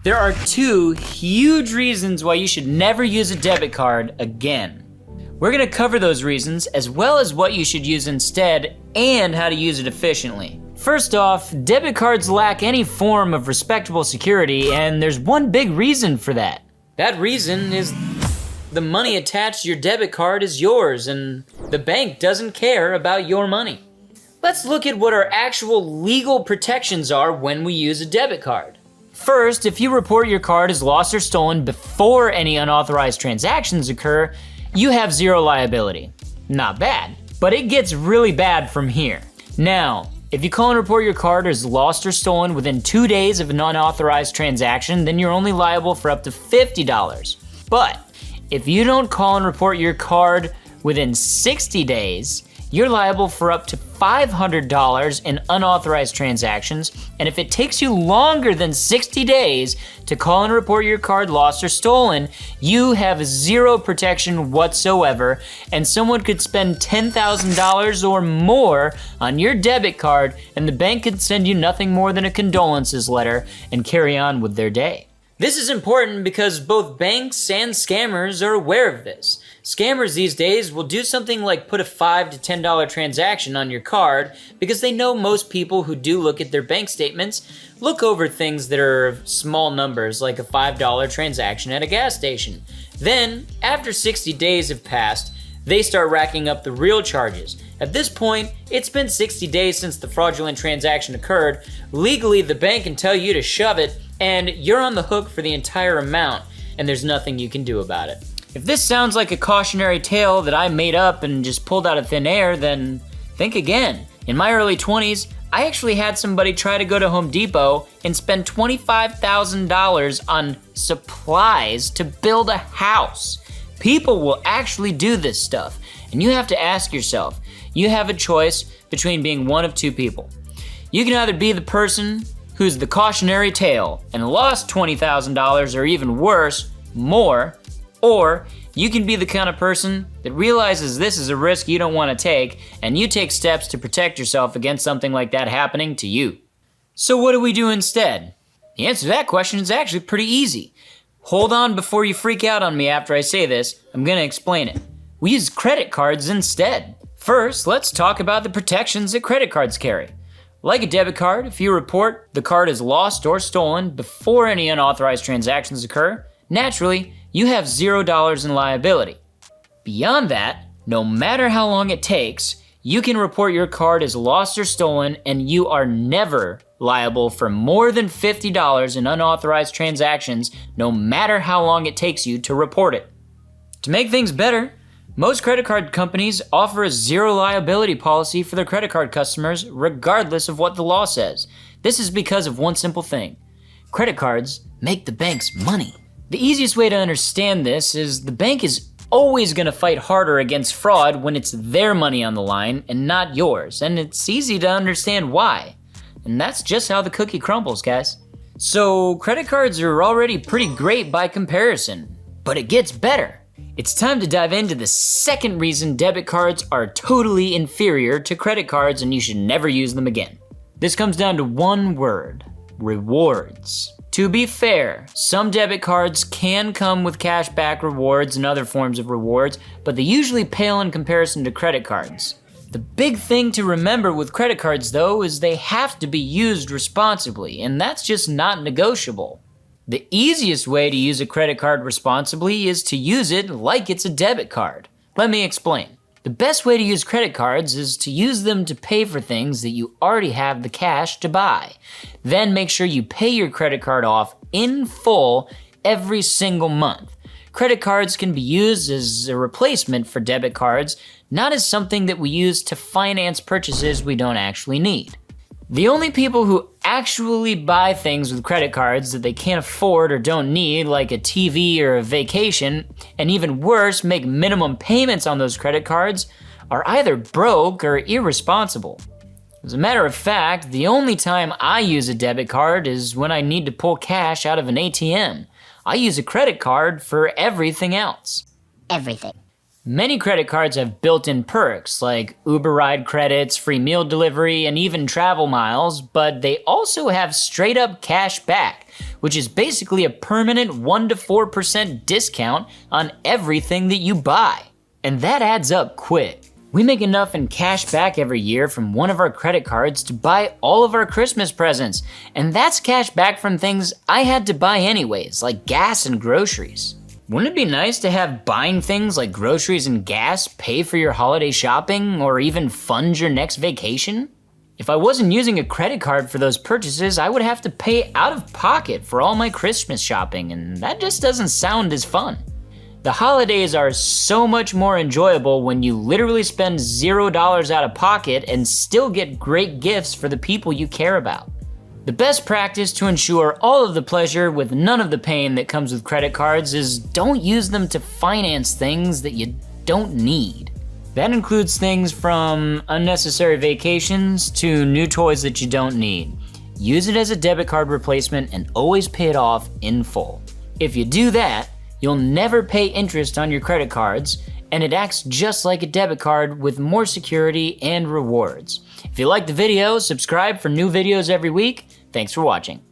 There are two huge reasons why you should never use a debit card again. We're gonna cover those reasons as well as what you should use instead and how to use it efficiently. First off, debit cards lack any form of respectable security, and there's one big reason for that. That reason is the money attached to your debit card is yours and the bank doesn't care about your money. Let's look at what our actual legal protections are when we use a debit card. First, if you report your card as lost or stolen before any unauthorized transactions occur, you have zero liability. Not bad, but it gets really bad from here. Now, if you call and report your card as lost or stolen within 2 days of an unauthorized transaction, then you're only liable for up to $50. But if you don't call and report your card within 60 days, you're liable for up to $500 in unauthorized transactions, and if it takes you longer than 60 days to call and report your card lost or stolen, you have zero protection whatsoever, and someone could spend $10,000 or more on your debit card, and the bank could send you nothing more than a condolences letter and carry on with their day. This is important because both banks and scammers are aware of this. Scammers these days will do something like put a $5 to $10 transaction on your card because they know most people who do look at their bank statements look over things that are small numbers like a $5 transaction at a gas station. Then, after 60 days have passed, they start racking up the real charges. At this point, it's been 60 days since the fraudulent transaction occurred. Legally, the bank can tell you to shove it, and you're on the hook for the entire amount, and there's nothing you can do about it. If this sounds like a cautionary tale that I made up and just pulled out of thin air, then think again. In my early 20s, I actually had somebody try to go to Home Depot and spend $25,000 on supplies to build a house. People will actually do this stuff, and you have to ask yourself, you have a choice between being one of two people. You can either be the person who's the cautionary tale and lost $20,000 or even worse, more, or you can be the kind of person that realizes this is a risk you don't want to take and you take steps to protect yourself against something like that happening to you. So what do we do instead? The answer to that question is actually pretty easy. Hold on before you freak out on me after I say this, I'm gonna explain it. We use credit cards instead. First, let's talk about the protections that credit cards carry. Like a debit card, if you report the card is lost or stolen before any unauthorized transactions occur, naturally, you have $0 in liability. Beyond that, no matter how long it takes, you can report your card as lost or stolen and you are never liable for more than $50 in unauthorized transactions, no matter how long it takes you to report it. To make things better, most credit card companies offer a zero liability policy for their credit card customers regardless of what the law says. This is because of one simple thing. Credit cards make the banks money. The easiest way to understand this is the bank is always going to fight harder against fraud when it's their money on the line and not yours, and it's easy to understand why. And that's just how the cookie crumbles, guys. So credit cards are already pretty great by comparison, but it gets better. It's time to dive into the second reason debit cards are totally inferior to credit cards and you should never use them again. This comes down to one word: rewards. To be fair, some debit cards can come with cashback rewards and other forms of rewards, but they usually pale in comparison to credit cards. The big thing to remember with credit cards though is they have to be used responsibly, and that's just not negotiable. The easiest way to use a credit card responsibly is to use it like it's a debit card. Let me explain. The best way to use credit cards is to use them to pay for things that you already have the cash to buy. Then make sure you pay your credit card off in full every single month. Credit cards can be used as a replacement for debit cards, not as something that we use to finance purchases we don't actually need. The only people who actually buy things with credit cards that they can't afford or don't need, like a TV or a vacation, and even worse, make minimum payments on those credit cards, are either broke or irresponsible. As a matter of fact, the only time I use a debit card is when I need to pull cash out of an ATM. I use a credit card for everything else. Everything. Many credit cards have built-in perks like Uber ride credits, free meal delivery, and even travel miles, but they also have straight-up cash back, which is basically a permanent 1 to 4% discount on everything that you buy. And that adds up quick. We make enough in cash back every year from one of our credit cards to buy all of our Christmas presents, and that's cash back from things I had to buy anyways, like gas and groceries. Wouldn't it be nice to have buying things like groceries and gas pay for your holiday shopping or even fund your next vacation? If I wasn't using a credit card for those purchases, I would have to pay out of pocket for all my Christmas shopping, and that just doesn't sound as fun. The holidays are so much more enjoyable when you literally spend $0 out of pocket and still get great gifts for the people you care about. The best practice to ensure all of the pleasure with none of the pain that comes with credit cards is don't use them to finance things that you don't need. That includes things from unnecessary vacations to new toys that you don't need. Use it as a debit card replacement and always pay it off in full. If you do that, you'll never pay interest on your credit cards, and it acts just like a debit card with more security and rewards. If you liked the video, subscribe for new videos every week. Thanks for watching.